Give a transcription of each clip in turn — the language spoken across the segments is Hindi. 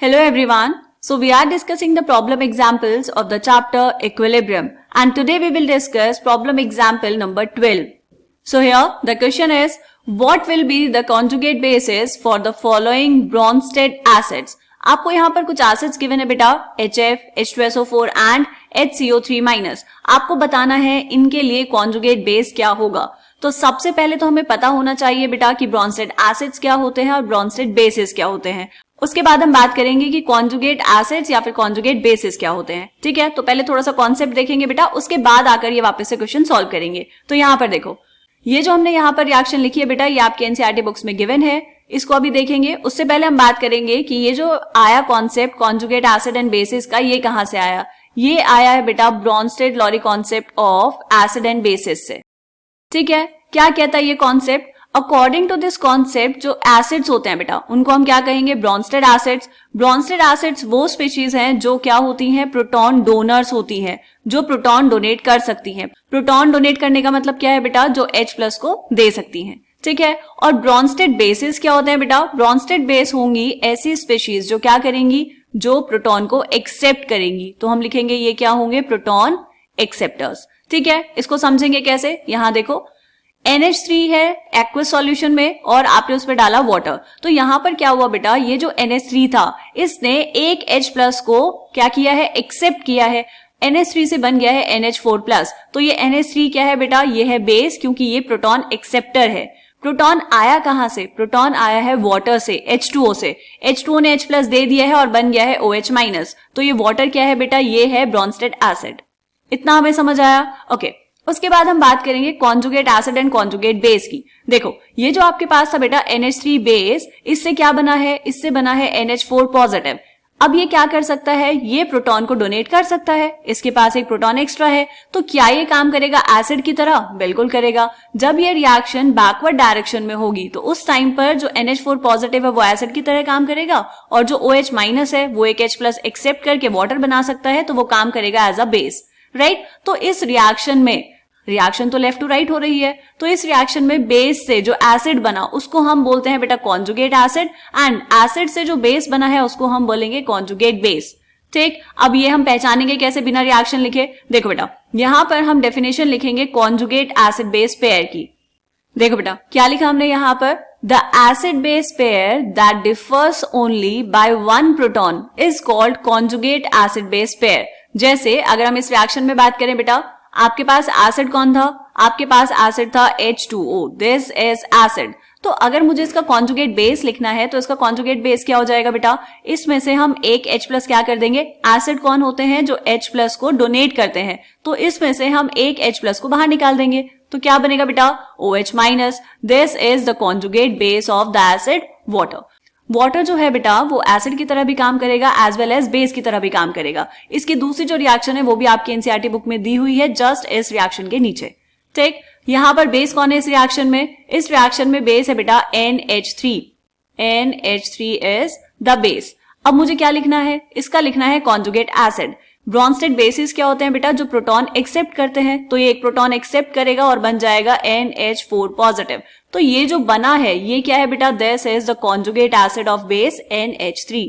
Hello everyone. So we are discussing the problem examples of the chapter Equilibrium, and today we will discuss problem example number 12. So here the question is, what will be the conjugate basis for the following Bronsted acids? आपको यहाँ पर कुछ एसिड्स गिवन है बेटा, HF, H2SO4 एंड HCO3-। आपको बताना है इनके लिए कॉन्जुगेट बेस क्या होगा। तो सबसे पहले तो हमें पता होना चाहिए बेटा कि ब्रॉन्स्टेड एसिड्स क्या होते हैं और ब्रॉन्स्टेड बेसिस क्या होते हैं। उसके बाद हम बात करेंगे कि कॉन्जुगेट एसिड्स या फिर कॉन्जुगेट बेसिस क्या होते हैं। ठीक है, तो पहले थोड़ा सा कॉन्सेप्ट देखेंगे बेटा, उसके बाद आकर ये वापस से क्वेश्चन सॉल्व करेंगे। तो यहाँ पर देखो, ये जो हमने यहाँ पर रिएक्शन लिखी है बेटा, ये आपके एनसीईआरटी बुक्स में गिवन है, इसको अभी देखेंगे। उससे पहले हम बात करेंगे कि ये जो आया concept conjugate acid and bases का, ये कहाँ से आया। ये आया है बेटा Bronsted Lowry concept of acid and bases से। ठीक है, क्या कहता है ये concept? According to this concept जो एसिड्स होते हैं बेटा, उनको हम क्या कहेंगे? Bronsted acids. ब्रॉन्स्टेड एसिड्स वो स्पीशीज हैं जो क्या होती हैं? प्रोटॉन डोनर्स होती हैं, जो प्रोटॉन डोनेट कर सकती हैं। प्रोटॉन डोनेट करने का मतलब क्या है बेटा? जो H+ को दे सकती हैं। ठीक है, और ब्रॉन्स्टेड बेसिस क्या होते हैं बेटा? ब्रॉन्स्टेड बेस होंगी ऐसी स्पीशीज जो क्या करेंगी? जो प्रोटॉन को एक्सेप्ट करेंगी। तो हम लिखेंगे ये क्या होंगे? Proton acceptors. ठीक है, इसको समझेंगे कैसे? यहां देखो, NH3 है एक्वस सॉल्यूशन में और आपने उस पर डाला वाटर। तो यहां पर क्या हुआ बेटा? ये जो NH3 था, इसने एक H+ को क्या किया है? एक्सेप्ट किया है। NH3 से बन गया है NH4+। तो ये NH3 क्या है बेटा? ये है बेस, क्योंकि ये प्रोटॉन एक्सेप्टर है। प्रोटॉन आया कहां से? प्रोटॉन आया है वाटर से, H2O से। H2O ने H+ दे दिया है और बन गया है OH-। तो ये वाटर क्या है बेटा? ये है ब्रॉन्स्टेड एसिड। इतना हमें समझ आया? ओके, उसके बाद हम बात करेंगे conjugate acid and conjugate base की। देखो, ये जो आपके पास था बेटा NH3 बेस, इससे क्या बना है? इससे बना है NH4+। अब ये क्या कर सकता है? ये प्रोटॉन को डोनेट कर सकता है, इसके पास एक प्रोटॉन एक्स्ट्रा है। तो क्या ये काम करेगा एसिड की तरह? बिल्कुल करेगा। जब ये रिएक्शन बैकवर्ड डायरेक्शन में होगी तो उस टाइम पर जो NH4+ है वो एसिड की तरह काम करेगा, और जो OH- है वो एक H+ एक्सेप्ट करके वाटर बना सकता है, तो वो काम करेगा एज अ बेस। राइट, तो इस रिएक्शन में, रिएक्शन तो लेफ्ट टू राइट हो रही है, तो इस रिएक्शन में बेस से जो एसिड बना उसको हम बोलते हैं बेटा कॉन्जुगेट एसिड, एंड एसिड से जो बेस बना है उसको हम बोलेंगे कॉन्जुगेट बेस। ठीक, अब ये हम पहचानेंगे कैसे बिना रिएक्शन लिखे? देखो बेटा, यहां पर हम डेफिनेशन लिखेंगे कॉन्जुगेट एसिड बेस पेयर की। देखो बेटा, क्या लिखा हमने यहां पर? The acid base pair that differs only by one proton is called conjugate acid base pair. जैसे अगर हम इस रिएक्शन में बात करें बेटा, आपके पास एसिड कौन था? आपके पास एसिड था H2O, दिस इज एसिड। तो अगर मुझे इसका कॉन्जुगेट बेस लिखना है तो इसका कॉन्जुगेट बेस क्या हो जाएगा बेटा? इसमें से हम एक H+ क्या कर देंगे? एसिड कौन होते हैं? जो H+ को डोनेट करते हैं। तो इसमें से हम एक H+ को बाहर निकाल देंगे, तो क्या बनेगा बेटा? OH-। This is the conjugate base of the acid water. Water जो है बेटा वो एसिड की तरह भी काम करेगा एज वेल एज बेस की तरह भी काम करेगा। इसकी दूसरी जो रिएक्शन है वो भी आपकी एनसीईआरटी बुक में दी हुई है, जस्ट इस रिएक्शन के नीचे। ठीक, यहां पर बेस कौन है इस रिएक्शन में? इस रिएक्शन में बेस है बेटा NH3। NH3 is the base. अब मुझे क्या लिखना है? इसका लिखना है कॉन्जुगेट एसिड। ब्रॉन्स्टेड बेसिस क्या होते हैं बेटा? जो प्रोटॉन एक्सेप्ट करते हैं। तो ये एक प्रोटॉन एक्सेप्ट करेगा और बन जाएगा NH4+। तो ये जो बना है ये क्या है बेटा? This is the conjugate acid of base NH3।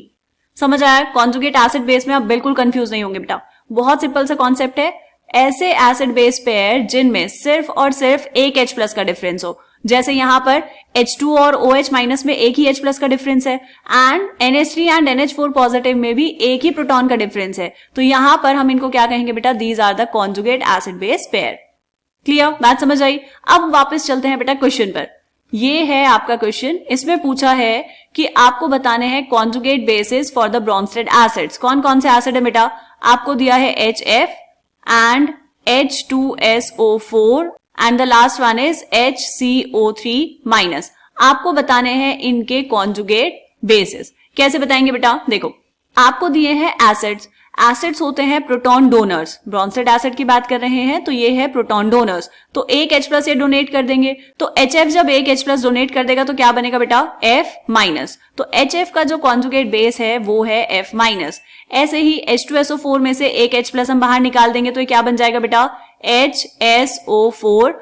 समझ आया? कॉन्जुगेट एसिड बेस में आप बिल्कुल कंफ्यूज नहीं होंगे बेटा, बहुत सिंपल सा कॉन्सेप्ट है। ऐसे एसिड बेस पेयर जिनमें सिर्फ और सिर्फ एक H+ का डिफरेंस हो, जैसे यहां पर H2 और OH- में एक ही H+ का डिफरेंस है, एंड NH3 एंड NH4+ में भी एक ही प्रोटॉन का डिफरेंस है। तो यहां पर हम इनको क्या कहेंगे बेटा? These are the conjugate acid base pair. Clear? बात समझ आई? अब वापस चलते हैं बेटा क्वेश्चन पर। ये है आपका क्वेश्चन, इसमें पूछा है कि आपको बताने हैं conjugate basis for the Brønsted acids. कौन कौन से एसिड है बेटा? आपको दिया है HF and H2SO4 and the last one is HCO3-। आपको बताने हैं इनके कॉन्जुगेट बेसिस। कैसे बताएंगे बेटा? देखो, आपको दिए हैं एसिड्स। एसिड्स होते हैं प्रोटॉन डोनर्स। ब्रॉन्स्टेड एसिड की बात कर रहे हैं तो ये है प्रोटॉन डोनर्स। तो एक H+ ये डोनेट कर देंगे। तो HF जब एक H+ डोनेट कर देगा तो क्या बनेगा बेटा? F-। तो HF का जो कॉन्जुगेट बेस है वो है F-। ऐसे ही H2SO4 में से एक H+ हम बाहर निकाल देंगे तो ये क्या बन जाएगा बेटा? HSO4-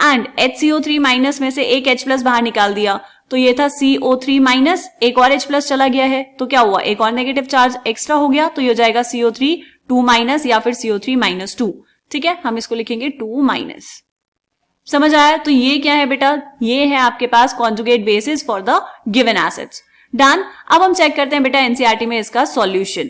एंड HCO3- में से एक H+ बाहर निकाल दिया तो ये था CO3 माइनस, एक और H प्लस चला गया है तो क्या हुआ, एक और नेगेटिव चार्ज एक्स्ट्रा हो गया, तो ये हो जाएगा CO3 2 माइनस या फिर CO3 माइनस 2। ठीक है, हम इसको लिखेंगे 2 माइनस। समझ आया? तो ये क्या है बेटा, ये है आपके पास conjugate basis for the given acids. Done. अब हम चेक करते हैं बेटा एनसीईआरटी में इसका सॉल्यूशन।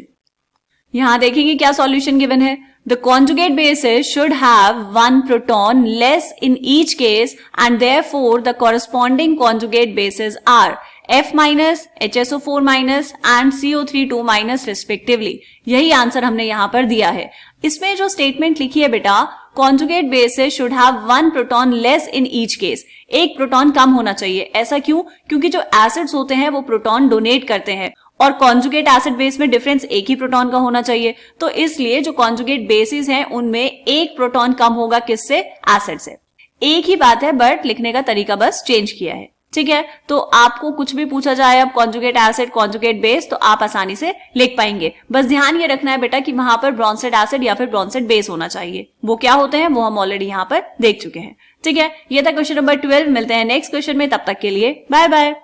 यहां देखेंगे क्या सॉल्यूशन गिवन है। The conjugate bases should have one proton less in each case and therefore the corresponding conjugate bases are F minus, HSO4 minus and CO3 minus respectively। यही आंसर हमने यहां पर दिया है। इसमें जो स्टेटमेंट लिखी है बेटा, conjugate bases should have one proton less in each case, एक प्रोटॉन कम होना चाहिए। ऐसा क्यों? क्योंकि जो एसिड्स होते हैं वो प्रोटॉन डोनेट करते हैं और कॉन्जुगेट एसिड बेस में डिफरेंस एक ही प्रोटॉन का होना चाहिए, तो इसलिए जो कॉन्जुगेट बेसिस हैं उनमें एक प्रोटॉन कम होगा किससे, एसिड से। एक ही बात है बट लिखने का तरीका बस चेंज किया है। ठीक है, तो आपको कुछ भी पूछा जाए अब कॉन्जुगेट एसिड कॉन्जुगेट बेस तो आप आसानी से लिख पाएंगे। बस ध्यान ये रखना है बेटा कि वहां पर ब्रोंसेड एसिड या फिर ब्रोंसेड बेस होना चाहिए। वो क्या होते हैं वो हम ऑलरेडी यहाँ पर देख चुके हैं। ठीक है, ये था क्वेश्चन नंबर 12। मिलते हैं नेक्स्ट क्वेश्चन में, तब तक के लिए बाय बाय।